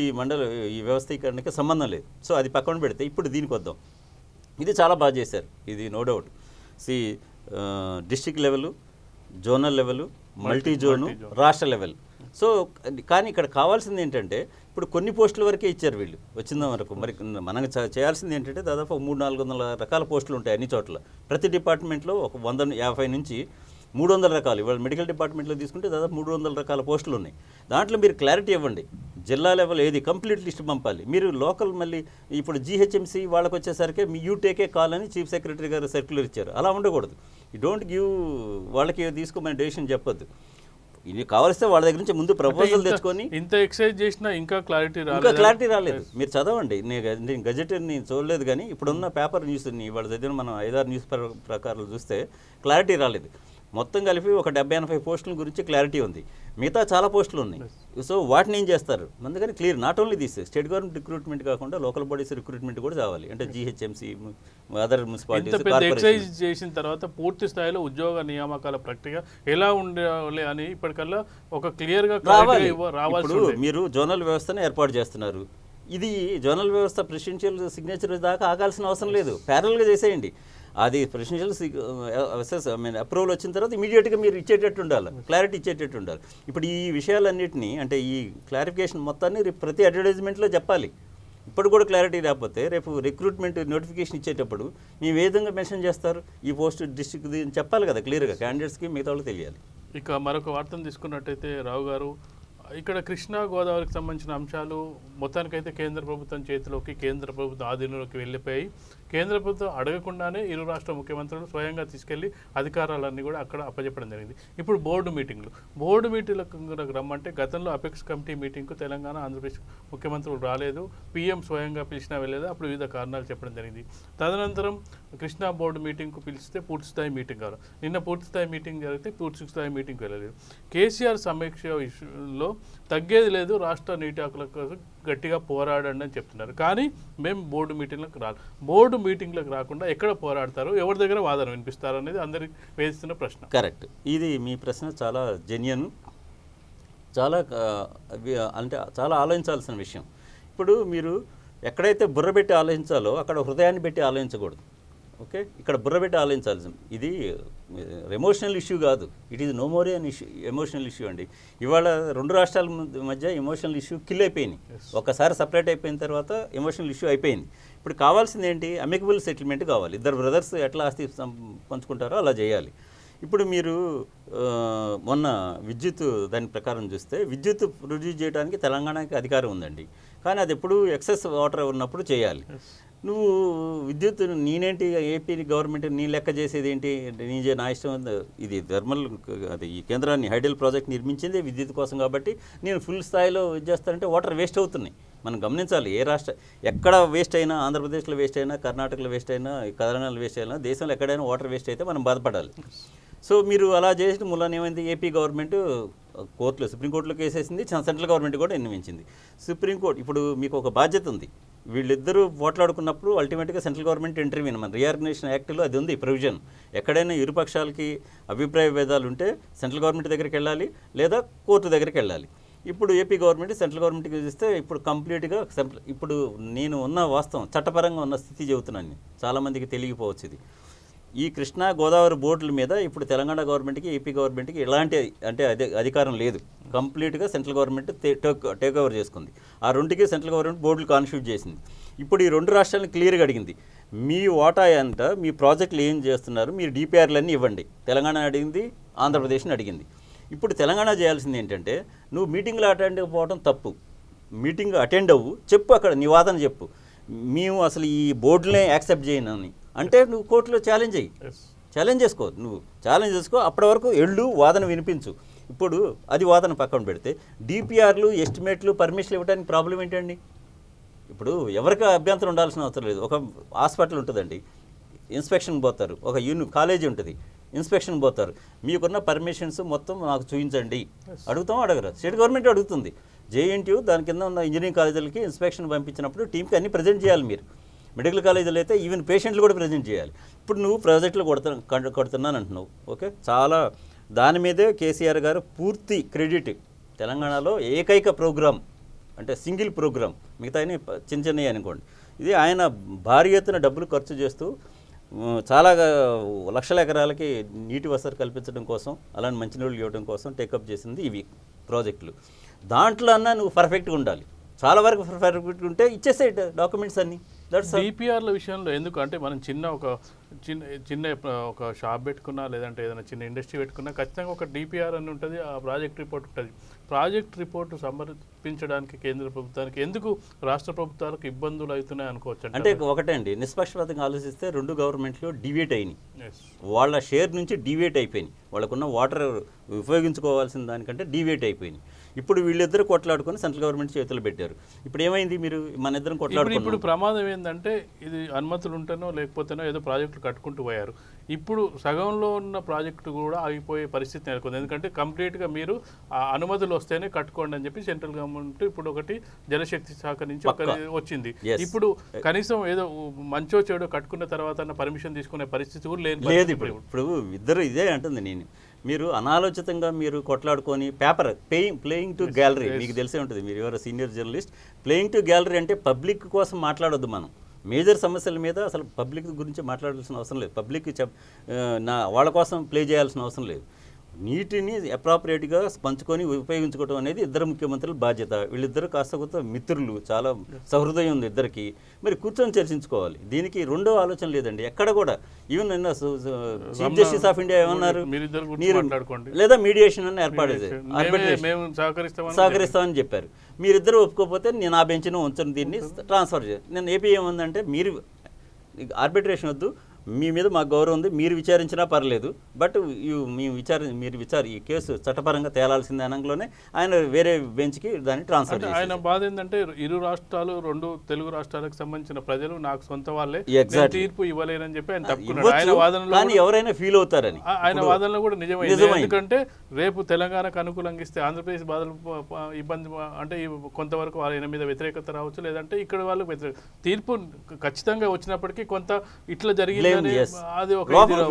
ఈ వ్యవస్థీకరణకి సంబంధం లేదు. సో అది పక్కన పెడితే ఇప్పుడు దీనికి వద్దాం. ఇది చాలా బాగా చేశారు, ఇది no doubt. District level, zonal level, multi zone, రాష్ట్ర లెవెల్. సో కానీ ఇక్కడ కావాల్సింది ఏంటంటే, ఇప్పుడు కొన్ని పోస్టుల వరకే ఇచ్చారు వీళ్ళు వచ్చిన వరకు. మరి మనకు చేయాల్సింది ఏంటంటే, దాదాపు 300-400 రకాల పోస్టులు ఉంటాయి అన్ని చోట్ల. ప్రతి డిపార్ట్మెంట్లో ఒక 150 నుంచి 300 రకాలు. ఇవాళ మెడికల్ డిపార్ట్మెంట్లో తీసుకుంటే దాదాపు 300 రకాల పోస్టులు ఉన్నాయి. దాంట్లో మీరు క్లారిటీ ఇవ్వండి, జిల్లా లెవెల్ ఏది కంప్లీట్ లిస్ట్ పంపాలి. మీరు లోకల్ మళ్ళీ ఇప్పుడు జీహెచ్ఎంసీ వాళ్ళకి వచ్చేసరికి యూ టేకే కాల్ అని చీఫ్ సెక్రటరీ గారు సర్క్యులర్ ఇచ్చారు. అలా ఉండకూడదు. యూ డోంట్ గివ్ వాళ్ళకి తీసుకోమని డెసిషన్ చెప్పొద్దు. ఇది కావలిస్తే వాళ్ళ దగ్గర నుంచి ముందు ప్రపోజల్ తెచ్చుకొని, ఇంత ఎక్సైజ్ చేసినా ఇంకా క్లారిటీ రాలేదు. మీరు చదవండి, నేను గజెట్ చూడలేదు కానీ ఇప్పుడున్న పేపర్ న్యూస్ని ఇవాళ చదివిన మనం 5-6 న్యూస్ ప్రకారాలు చూస్తే క్లారిటీ రాలేదు. మొత్తం కలిపి ఒక 70-80 పోస్టుల గురించి క్లారిటీ ఉంది, మిగతా చాలా పోస్టులు ఉన్నాయి. సో వాటిని ఏం చేస్తారు? అందుకని clear, not only this state government recruitment కాకుండా లోకల్ బాడీస్ రిక్రూట్మెంట్ కూడా కావాలి. అంటే జీహెచ్ఎంసీ, అదర్ మున్సిపాలిటీస్ చేసిన తర్వాత పూర్తి స్థాయిలో ఉద్యోగ నియామకాల ప్రక్రియ ఎలా ఉండాలి అని ఇప్పటికల్లా ఒక క్లియర్గా రావాలి. మీరు జోనల్ వ్యవస్థను ఏర్పాటు చేస్తున్నారు, ఇది జోనల్ వ్యవస్థ ప్రెసిడెన్షియల్ సిగ్నేచర్ దాకా ఆగాల్సిన అవసరం లేదు, ప్యారల్గా చేసేయండి. అది ప్రెసిడెన్షియల్ అప్రూవల్ వచ్చిన తర్వాత ఇమీడియట్గా మీరు ఇచ్చేటట్టు ఉండాలి, క్లారిటీ ఇచ్చేటట్టు ఉండాలి. ఇప్పుడు ఈ విషయాలన్నింటినీ అంటే ఈ క్లారిఫికేషన్ మొత్తాన్ని ప్రతి అడ్వర్టైజ్మెంట్లో చెప్పాలి. ఇప్పుడు కూడా క్లారిటీ రాకపోతే రేపు రిక్రూట్మెంట్ నోటిఫికేషన్ ఇచ్చేటప్పుడు మేము ఏ విధంగా మెన్షన్ చేస్తారు, ఈ పోస్ట్ డిస్ట్రిక్ట్ చెప్పాలి కదా క్లియర్గా, క్యాండిడేట్స్కి మిగతా వాళ్ళకి తెలియాలి. ఇక మరొక వార్తను తీసుకున్నట్టయితే రావు గారు, ఇక్కడ కృష్ణా గోదావరికి సంబంధించిన అంశాలు మొత్తానికైతే కేంద్ర ప్రభుత్వం చేతిలోకి, కేంద్ర ప్రభుత్వం ఆధీనంలోకి వెళ్ళిపోయి కేంద్ర ప్రభుత్వం అడగకుండానే ఇరు రాష్ట్ర ముఖ్యమంత్రులు స్వయంగా తీసుకెళ్లి అధికారాలన్నీ కూడా అక్కడ అప్పచెప్పడం జరిగింది. ఇప్పుడు బోర్డు మీటింగ్లకు రమ్మంటే గతంలో అపెక్స్ కమిటీ మీటింగ్కు తెలంగాణ, ఆంధ్రప్రదేశ్ ముఖ్యమంత్రులు రాలేదు, పీఎం స్వయంగా పిలిచినా వెళ్ళలేదు. అప్పుడు వివిధ కారణాలు చెప్పడం జరిగింది. తదనంతరం కృష్ణా బోర్డు మీటింగ్కు పిలిస్తే పూర్తిస్థాయి మీటింగ్ కావాలి. నిన్న పూర్తిస్థాయి మీటింగ్ జరిగితే పూర్తిస్థాయి మీటింగ్కి వెళ్ళలేదు. కేసీఆర్ సమీక్ష విషయంలో తగ్గేది లేదు, రాష్ట్ర నీటి హక్కుల కోసం గట్టిగా పోరాడండి అని చెప్తున్నారు. కానీ మేము బోర్డు మీటింగ్లకు బోర్డు మీటింగ్లకు రాకుండా ఎక్కడ పోరాడతారు, ఎవరి దగ్గర వాదన వినిపిస్తారు అనేది అందరికి వేస్తున్న ప్రశ్న. కరెక్ట్. ఇది మీ ప్రశ్న చాలా జెన్యూన్, చాలా అంటే చాలా ఆలోచించాల్సిన విషయం. ఇప్పుడు మీరు ఎక్కడైతే బుర్ర పెట్టి ఆలోచించాలో అక్కడ హృదయాన్ని పెట్టి ఆలోచించకూడదు. ఓకే, ఇక్కడ బుర్ర పెట్టి ఆలోచించాల్సి, ఇది ఎమోషనల్ ఇష్యూ కాదు, it is no more an issue, emotional issue అండి. ఇవాళ రెండు రాష్ట్రాల మధ్య ఎమోషనల్ ఇష్యూ కిల్ అయిపోయింది. ఒకసారి సపరేట్ అయిపోయిన తర్వాత ఎమోషనల్ ఇష్యూ అయిపోయింది. ఇప్పుడు కావాల్సింది ఏంటి? అమికబుల్ సెటిల్మెంట్ కావాలి. ఇద్దరు బ్రదర్స్ ఎట్లా ఆస్తి పంచుకుంటారో అలా చేయాలి. ఇప్పుడు మీరు మొన్న విద్యుత్ దాని ప్రకారం చూస్తే విద్యుత్ ప్రొడ్యూస్ చేయడానికి తెలంగాణకి అధికారం ఉందండి. కానీ అది ఎప్పుడు ఎక్సెస్ వాటర్ ఉన్నప్పుడు చేయాలి. నువ్వు విద్యుత్ నేనేంటి ఏపీ గవర్నమెంట్ నీ లెక్క చేసేది ఏంటి? నా ఇష్టం. ఇది థర్మల్, అది ఈ కేంద్రాన్ని హైడల్ ప్రాజెక్ట్ నిర్మించింది విద్యుత్ కోసం కాబట్టి నేను ఫుల్ స్థాయిలో ఇది చేస్తానంటే వాటర్ వేస్ట్ అవుతున్నాయి. మనం గమనించాలి. ఏ రాష్ట్ర ఎక్కడ వేస్ట్ అయినా, ఆంధ్రప్రదేశ్లో వేస్ట్ అయినా, కర్ణాటకలో వేస్ట్ అయినా, తెలంగాణలో వేస్ట్ అయినా, దేశంలో ఎక్కడైనా వాటర్ వేస్ట్ అయితే మనం బాధపడాలి. సో మీరు అలా చేసిన మూలాన్ని ఏమైంది? ఏపీ గవర్నమెంట్ కోర్టులో, సుప్రీంకోర్టులో కేసేసింది, సెంట్రల్ గవర్నమెంట్ కూడా నిర్మించింది. సుప్రీంకోర్టు ఇప్పుడు మీకు ఒక బాధ్యత ఉంది. వీళ్ళిద్దరూ పోట్లాడుకున్నప్పుడు అల్టిమేట్గా సెంట్రల్ గవర్నమెంట్ ఇంటర్వ్యూన్, మన రీఆర్గనైజేషన్ యాక్ట్లో అది ఉంది ప్రొవిజన్. ఎక్కడైనా ఇరుపక్షాలకి అభిప్రాయ భేదాలు ఉంటే సెంట్రల్ గవర్నమెంట్ దగ్గరికి వెళ్ళాలి, లేదా కోర్టు దగ్గరికి వెళ్ళాలి. ఇప్పుడు ఏపీ గవర్నమెంట్ సెంట్రల్ గవర్నమెంట్కి ఇస్తే ఇప్పుడు కంప్లీట్గా ఇప్పుడు నేను ఉన్న వాస్తవం చట్టపరంగా ఉన్న స్థితి చెబుతున్నాను. చాలామందికి తెలియకపోవచ్చు ఇది. ఈ కృష్ణా గోదావరి బోర్డుల మీద ఇప్పుడు తెలంగాణ గవర్నమెంట్కి, ఏపీ గవర్నమెంట్కి ఎలాంటి అధికారం లేదు. కంప్లీట్గా సెంట్రల్ గవర్నమెంట్ టేక్ ఓవర్ చేసుకుంది. ఆ రెండుకి సెంట్రల్ గవర్నమెంట్ బోర్డులు కాన్స్టిట్యూట్ చేసింది. ఇప్పుడు ఈ రెండు రాష్ట్రాలను క్లియర్గా అడిగింది, మీ వాటా ఎంత, మీ ప్రాజెక్టులు ఏం చేస్తున్నారు, మీరు డిపిఆర్లన్నీ ఇవ్వండి. తెలంగాణ అడిగింది, ఆంధ్రప్రదేశ్ని అడిగింది. ఇప్పుడు తెలంగాణ చేయాల్సింది ఏంటంటే, నువ్వు మీటింగ్లో అటెండ్ అవ్వడం తప్పు, మీటింగ్ అటెండ్ అవ్వు, చెప్పు, అక్కడ నీ వాదన చెప్పు. మేము అసలు ఈ బోర్డులనే యాక్సెప్ట్ చేయనని అంటే నువ్వు కోర్టులో ఛాలెంజ్ చేసుకో, నువ్వు ఛాలెంజ్ చేసుకో. అప్పటి వరకు ఎళ్ళు, వాదన వినిపించు. ఇప్పుడు అది వాదన పక్కన పెడితే డిపిఆర్లు, ఎస్టిమేట్లు, పర్మిషన్లు ఇవ్వడానికి ప్రాబ్లం ఏంటండి? ఇప్పుడు ఎవరికి అభ్యంతరం ఉండాల్సిన అవసరం లేదు. ఒక హాస్పిటల్ ఉంటుందండి, ఇన్స్పెక్షన్ పోతారు. ఒక కాలేజీ ఉంటుంది, ఇన్స్పెక్షన్ పోతారు. మీకున్న పర్మిషన్స్ మొత్తం నాకు చూపించండి. అడుగుతాం, అడగరు. స్టేట్ గవర్నమెంట్ అడుగుతుంది. జేఎన్టీయూ దాని కింద ఉన్న ఇంజనీరింగ్ కాలేజీలకి ఇన్స్పెక్షన్ పంపించినప్పుడు టీంకి అన్ని ప్రజెంట్ చేయాలి. మీరు మెడికల్ కాలేజీలో అయితే ఈవెన్ పేషెంట్లు కూడా ప్రజెంట్ చేయాలి. ఇప్పుడు నువ్వు ప్రాజెక్టులు కొడుతున్నాను అంటున్నావు. ఓకే, చాలా దాని మీదే కేసీఆర్ గారు పూర్తి క్రెడిట్. తెలంగాణలో ఏకైక ప్రోగ్రామ్ అంటే సింగిల్ ప్రోగ్రామ్, మిగతా చిన్న చిన్నవి అనుకోండి. ఇది ఆయన భారీ ఎత్తున డబ్బులు ఖర్చు చేస్తూ చాలా లక్షల ఎకరాలకి నీటి వసతి కల్పించడం కోసం, అలాంటి మంచినీళ్ళు ఇవ్వడం కోసం టేకప్ చేసింది ఇవి ప్రాజెక్టులు. దాంట్లో అన్నా నువ్వు పర్ఫెక్ట్గా ఉండాలి. చాలా వరకు పర్ఫెక్ట్గా ఉంటే ఇచ్చేసాయి డాక్యుమెంట్స్ అన్నీ. డిపిఆర్ల విషయంలో ఎందుకు అంటే మనం చిన్న ఒక షాప్ పెట్టుకున్నా, లేదంటే ఏదైనా చిన్న ఇండస్ట్రీ పెట్టుకున్నా ఖచ్చితంగా ఒక డిపిఆర్ అని ఉంటుంది, ఆ ప్రాజెక్ట్ రిపోర్ట్ ఉంటుంది. ప్రాజెక్ట్ రిపోర్టు సమర్పించడానికి కేంద్ర ప్రభుత్వానికి ఎందుకు రాష్ట్ర ప్రభుత్వాలకు ఇబ్బందులు అవుతున్నాయి అనుకోవచ్చు? అంటే ఒకటే అండి, నిష్పక్షపాతంగా ఆలోచిస్తే రెండు గవర్నమెంట్లు డివియేట్ అయినాయి. వాళ్ళ షేర్ నుంచి డివియేట్ అయిపోయినాయి. వాళ్ళకున్న వాటర్ ఉపయోగించుకోవాల్సిన దానికంటే డివియేట్ అయిపోయినాయి. ఇప్పుడు వీళ్ళిద్దరు కొట్లాడుకొని సెంట్రల్ గవర్నమెంట్ చేతులు పెట్టారు. ఇప్పుడు ఏమైంది? మీరు మన ఇద్దరం కొట్లాడుకున్నాం. ఇప్పుడు ప్రమాదం ఏంటంటే ఇది అనుమతులు ఉంటేనో లేకపోతేనో ఏదో ప్రాజెక్టులు కట్టుకుంటూ పోయారు. ఇప్పుడు సగంలో ఉన్న ప్రాజెక్టు కూడా ఆగిపోయే పరిస్థితి నెలకొంది. ఎందుకంటే కంప్లీట్గా మీరు ఆ అనుమతులు వస్తేనే కట్టుకోండి అని చెప్పి సెంట్రల్ గవర్నమెంట్ ఇప్పుడు ఒకటి జలశక్తి శాఖ నుంచి వచ్చింది. ఇప్పుడు కనీసం ఏదో మంచో చెడో కట్టుకున్న తర్వాత పర్మిషన్ తీసుకునే పరిస్థితి కూడా లేదు. ఇప్పుడు ఇద్దరు ఇదే అంటుంది. నేను మీరు అనాలోచితంగా మీరు కొట్లాడుకొని పేపర్ ప్లేయింగ్ టు గ్యాలరీ, మీకు తెలిసే ఉంటుంది, మీరు ఎవరు senior journalist. Playing to gallery అంటే పబ్లిక్ కోసం మాట్లాడొద్దు. మనం మేజర్ సమస్యల మీద అసలు పబ్లిక్ గురించి మాట్లాడాల్సిన అవసరం లేదు. పబ్లిక్ వాళ్ళ కోసం ప్లే చేయాల్సిన అవసరం లేదు. నీటిని అప్రాపరియేట్గా పంచుకొని ఉపయోగించుకోవడం అనేది ఇద్దరు ముఖ్యమంత్రుల బాధ్యత. వీళ్ళిద్దరు కాస్త కొత్త మిత్రులు, చాలా సహృదయం ఉంది ఇద్దరికి. మరి కూర్చొని చర్చించుకోవాలి. దీనికి రెండో ఆలోచన లేదండి ఎక్కడ కూడా. ఈవెన్ నిన్న చీఫ్ జస్టిస్ ఆఫ్ ఇండియా ఏమన్నారు, లేదా మీడియేషన్ అని ఏర్పాటు సహకరిస్తామని చెప్పారు. మీరిద్దరు ఒప్పుకోకపోతే నేను ఆ బెంచ్ను ఉంచను, దీన్ని ట్రాన్స్ఫర్ చేయాలి. నేను ఏపీ ఏముందంటే మీరు ఆర్బిట్రేషన్ వద్దు, మీ మీద మాకు గౌరవం ఉంది, మీరు విచారించినా పర్లేదు, బట్ ఈ కేసు చట్టపరంగా తేలాల్సిందే అనగానే ఆయన వేరే బెంచ్కి దాన్ని ట్రాన్స్ఫర్ చేశారు. ఆయన బాధ ఏంటంటే ఇరు రాష్ట్రాలు, రెండు తెలుగు రాష్ట్రాలకు సంబంధించిన ప్రజలు నాకు సొంత వాళ్ళే, తీర్పు ఇవ్వలేనని చెప్పి ఆయన తప్పుకున్నాడు. ఆయన వాదనలో కానీ ఎవరైనా ఫీల్ అవుతారని, ఆయన వాదనలో కూడా నిజమైంది. ఎందుకంటే రేపు తెలంగాణకు అనుకూలంగా ఇస్తే ఆంధ్రప్రదేశ్ బాధలు ఇబ్బంది అంటే కొంతవరకు ఆయన మీద వ్యతిరేకత రావచ్చు, లేదంటే ఇక్కడ వాళ్ళు తీర్పు ఖచ్చితంగా వచ్చినప్పటికీ కొంత ఇట్లా జరిగింది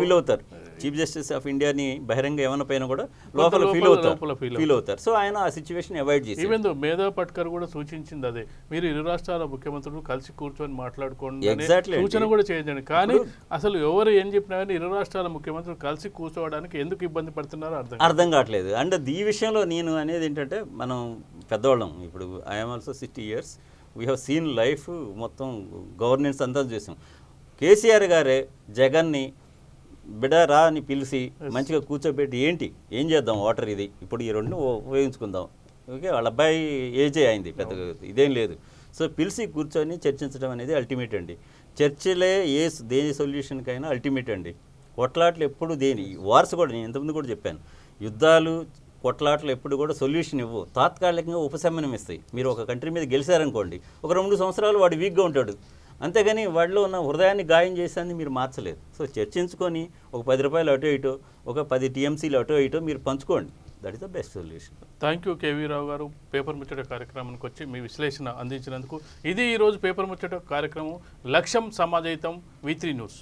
ఫీల్ అవుతారు. చీఫ్ జస్టిస్ ఆఫ్ ఇండియాని బహిరంగ ఏమైనా పైన కూడా లోపల ఫీల్ అవుతారు. సో ఆయన ఆ సిచ్యువేషన్ అవాయిడ్ చేసి, ఈవెన్ మేధా పట్కర్ కూడా సూచించింది అదే, మీరు ఇరు రాష్ట్రాల ముఖ్యమంత్రులు కలిసి కూర్చొని మాట్లాడుకోండి సూచన కూడా చేయండి. కానీ అసలు ఎవరు ఏం చెప్పినా కానీ ఇరు రాష్ట్రాల ముఖ్యమంత్రులు కలిసి కూర్చోవడానికి ఎందుకు ఇబ్బంది పడుతున్నారో అర్థం కావట్లేదు. అండ్ ఈ విషయంలో నేను అనేది ఏంటంటే, మనం పెద్దవాళ్ళం, ఇప్పుడు I'm also 60 years, we have seen life మొత్తం గవర్నెన్స్ అంతా చూసాం. కేసీఆర్ గారే జగన్ని బిడరా అని పిలిచి మంచిగా కూర్చోబెట్టి ఏం చేద్దాం వాటర్ ఇది ఇప్పుడు ఈ రెండు ఉపయోగించుకుందాం, ఓకే వాళ్ళ అబ్బాయి ఏజే అయింది, పెద్దగా ఇదేం లేదు. సో పిలిచి కూర్చొని చర్చించడం అనేది అల్టిమేట్ అండి. చర్చలే దేని సొల్యూషన్కైనా అల్టిమేట్ అండి. కొట్లాట్లు ఎప్పుడు వార్స్ కూడా, నేను ఇంతకుముందు కూడా చెప్పాను, యుద్ధాలు కొట్లాట్లు ఎప్పుడు కూడా సొల్యూషన్ ఇవ్వు, తాత్కాలికంగా ఉపశమనం ఇస్తాయి. మీరు ఒక కంట్రీ మీద గెలిచారనుకోండి, ఒక 2 సంవత్సరాలు వాడు వీక్గా ఉంటాడు, అంతేగాని వాడిలో ఉన్న హృదయాన్ని గాయం చేసేది మీరు మార్చలేదు. సో చర్చించుకొని ఒక 10 రూపాయలు అటో ఇటో, ఒక 10 TMCలు అటో ఇటో మీరు పంచుకోండి. That is the best solution. Thank you KV Rao గారు, పేపర్ ముచ్చట కార్యక్రమానికి వచ్చి మీ విశ్లేషణ అందించినందుకు. ఇది ఈరోజు పేపర్ ముచ్చట కార్యక్రమం. లక్ష్యం సమాజయితం, V3 న్యూస్.